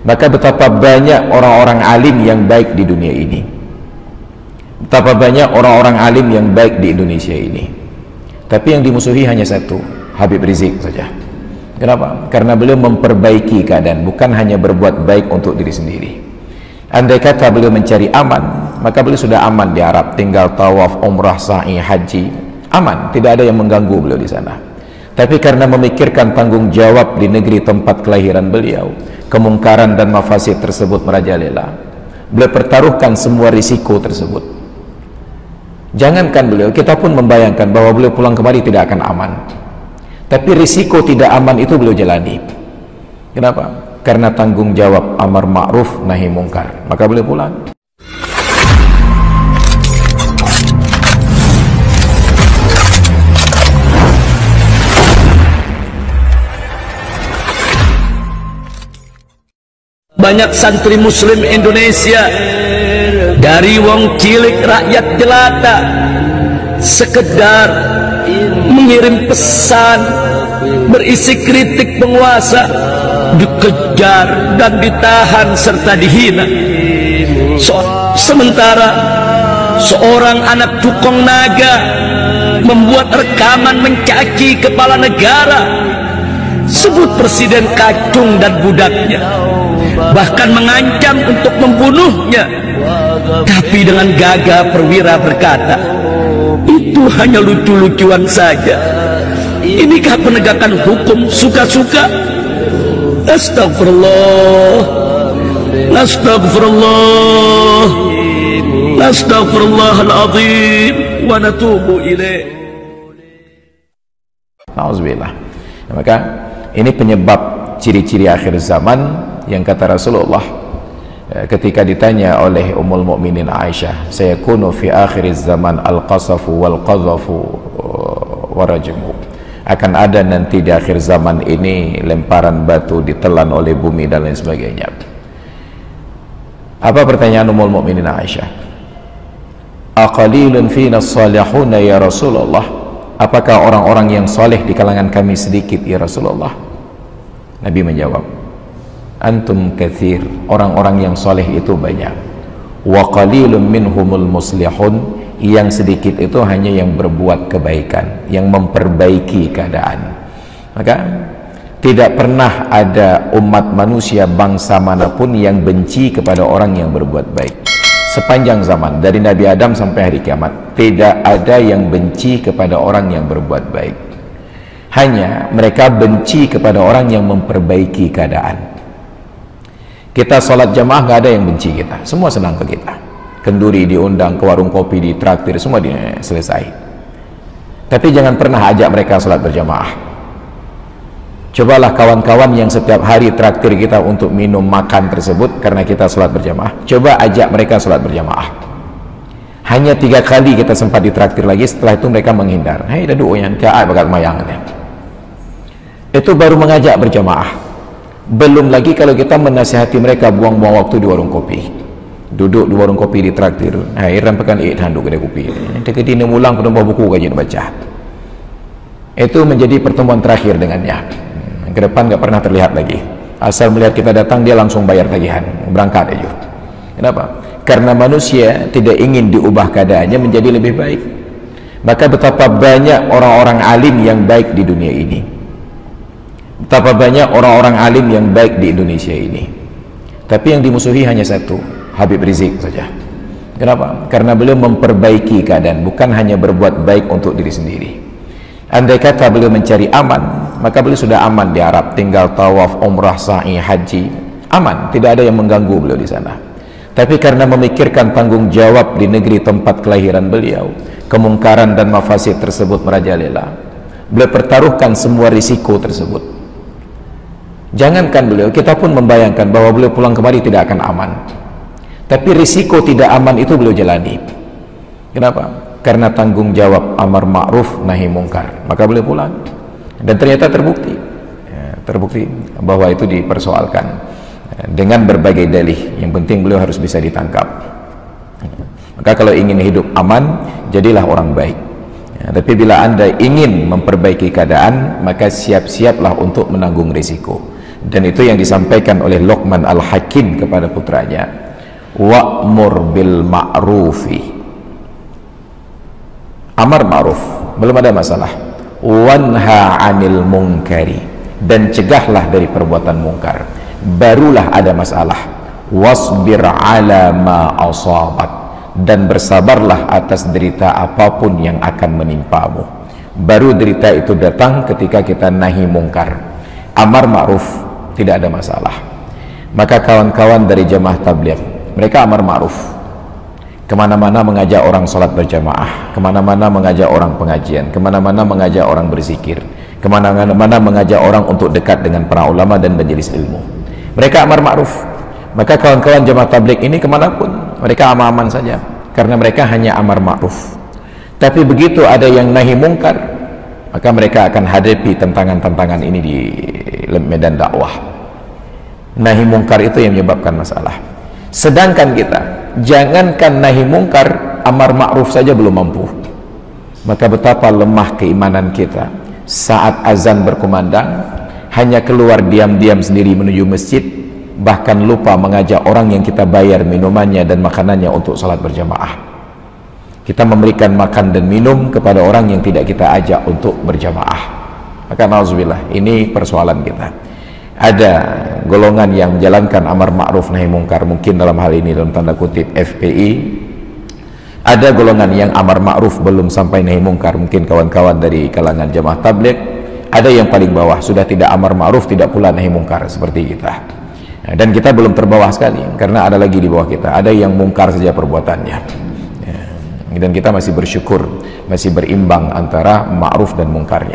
Maka betapa banyak orang-orang alim yang baik di dunia ini, betapa banyak orang-orang alim yang baik di Indonesia ini, tapi yang dimusuhi hanya satu, Habib Rizik saja. Kenapa? Karena beliau memperbaiki keadaan, bukan hanya berbuat baik untuk diri sendiri. Andai kata beliau mencari aman, maka beliau sudah aman di Arab, tinggal tawaf, umrah, sa'i, haji, aman, tidak ada yang mengganggu beliau di sana. Tapi karena memikirkan tanggung jawab di negeri tempat kelahiran beliau, kemungkaran dan mafasid tersebut merajalela, beliau pertaruhkan semua risiko tersebut. Jangankan beliau, kita pun membayangkan bahwa beliau pulang kembali tidak akan aman, tapi risiko tidak aman itu beliau jalani. Kenapa? Karena tanggung jawab amar ma'ruf nahi mungkar, maka beliau pulang. Banyak santri muslim Indonesia, dari wong cilik rakyat jelata, sekedar mengirim pesan berisi kritik penguasa, dikejar dan ditahan serta dihina. Sementara seorang anak tukang naga membuat rekaman mencaci kepala negara, sebut presiden kacung dan budaknya, bahkan mengancam untuk membunuhnya. Tapi dengan gagah perwira berkata, itu hanya lucu-lucuan saja. Inikah penegakan hukum suka-suka? Astagfirullah, astagfirullah, astagfirullahaladzim, wa natubu ilaih. Nauzubillah. Maka ini penyebab ciri-ciri akhir zaman yang kata Rasulullah ketika ditanya oleh Ummul Mukminin Aisyah, sayakunu fi akhir zaman al-qasafu wal-qadhafu warajmu, akan ada nanti di akhir zaman ini lemparan batu, ditelan oleh bumi dan lain sebagainya. Apa pertanyaan Ummul Mukminin Aisyah? Aqalilun fina salihuna ya Rasulullah, apakah orang-orang yang soleh di kalangan kami sedikit ya Rasulullah? Nabi menjawab, antum kathir, orang-orang yang soleh itu banyak. Wa qalilun minhumul muslihun, yang sedikit itu hanya yang berbuat kebaikan, yang memperbaiki keadaan. Maka tidak pernah ada umat manusia bangsa manapun yang benci kepada orang yang berbuat baik. Sepanjang zaman, dari Nabi Adam sampai hari kiamat, tidak ada yang benci kepada orang yang berbuat baik. Hanya mereka benci kepada orang yang memperbaiki keadaan. Kita sholat jamaah nggak ada yang benci kita, semua senang ke kita. Kenduri diundang ke warung kopi, ditraktir, semua selesai. Tapi jangan pernah ajak mereka sholat berjamaah. Cobalah kawan-kawan yang setiap hari traktir kita untuk minum makan tersebut karena kita sholat berjamaah, coba ajak mereka sholat berjamaah. Hanya 3 kali kita sempat ditraktir lagi, setelah itu mereka menghindar. Hei, dah duk yang kaat bakat mayangannya. Itu baru mengajak berjamaah. Belum lagi kalau kita menasihati mereka buang-buang waktu di warung kopi, duduk di warung kopi ditraktir, iran pekan handuk kedai kopi, dekedi mulang penumpah buku kajian baca. Itu menjadi pertemuan terakhir dengannya. Ke depan nggak pernah terlihat lagi. Asal melihat kita datang, dia langsung bayar tagihan, berangkat aja. Kenapa? Karena manusia tidak ingin diubah keadaannya menjadi lebih baik. Maka betapa banyak orang-orang alim yang baik di dunia ini, betapa banyak orang-orang alim yang baik di Indonesia ini, tapi yang dimusuhi hanya satu, Habib Rizik saja. Kenapa? Karena beliau memperbaiki keadaan, bukan hanya berbuat baik untuk diri sendiri. Andai kata beliau mencari aman, maka beliau sudah aman di Arab, tinggal tawaf, umrah, sa'i, haji, aman, tidak ada yang mengganggu beliau di sana. Tapi karena memikirkan tanggung jawab di negeri tempat kelahiran beliau, kemungkaran dan mafasid tersebut merajalela, beliau pertaruhkan semua risiko tersebut. Jangankan beliau, kita pun membayangkan bahwa beliau pulang kembali tidak akan aman, tapi risiko tidak aman itu beliau jalani. Kenapa? Karena tanggung jawab amar ma'ruf nahi mungkar, maka beliau pulang. Dan ternyata terbukti, terbukti bahwa itu dipersoalkan dengan berbagai dalih. Yang penting beliau harus bisa ditangkap. Maka kalau ingin hidup aman, jadilah orang baik. Tapi bila Anda ingin memperbaiki keadaan, maka siap-siaplah untuk menanggung risiko. Dan itu yang disampaikan oleh Luqman Al-Hakim kepada putranya, wa'mur bil ma'rufi, amar ma'ruf, belum ada masalah, wanha 'anil munkari, dan cegahlah dari perbuatan mungkar, barulah ada masalah, wasbir 'ala ma asabak, dan bersabarlah atas derita apapun yang akan menimpamu. Baru derita itu datang ketika kita nahi mungkar. Amar ma'ruf tidak ada masalah. Maka kawan-kawan dari jamaah tabligh, mereka amar ma'ruf, kemana-mana mengajak orang sholat berjamaah, kemana-mana mengajak orang pengajian, kemana-mana mengajak orang berzikir, kemana-mana mengajak orang untuk dekat dengan para ulama dan majelis ilmu. Mereka amar ma'ruf. Maka kawan-kawan jamaah tabligh ini kemanapun mereka aman-aman saja, karena mereka hanya amar ma'ruf. Tapi begitu ada yang nahi mungkar, maka mereka akan hadapi tantangan-tantangan ini di medan dakwah. Nahi mungkar itu yang menyebabkan masalah. Sedangkan kita, jangankan nahi mungkar, amar ma'ruf saja belum mampu. Maka betapa lemah keimanan kita. Saat azan berkumandang, hanya keluar diam-diam sendiri menuju masjid, bahkan lupa mengajak orang yang kita bayar minumannya dan makanannya untuk salat berjamaah. Kita memberikan makan dan minum kepada orang yang tidak kita ajak untuk berjamaah. Maka na'udzubillah, ini persoalan kita. Ada golongan yang menjalankan amar ma'ruf nahi mungkar, mungkin dalam hal ini dalam tanda kutip FPI. Ada golongan yang amar ma'ruf belum sampai nahi mungkar, mungkin kawan-kawan dari kalangan jamaah tabligh. Ada yang paling bawah, sudah tidak amar ma'ruf, tidak pula nahi mungkar seperti kita. Dan kita belum terbawah sekali, karena ada lagi di bawah kita, ada yang mungkar saja perbuatannya. Dan kita masih bersyukur, masih berimbang antara ma'ruf dan mungkarnya.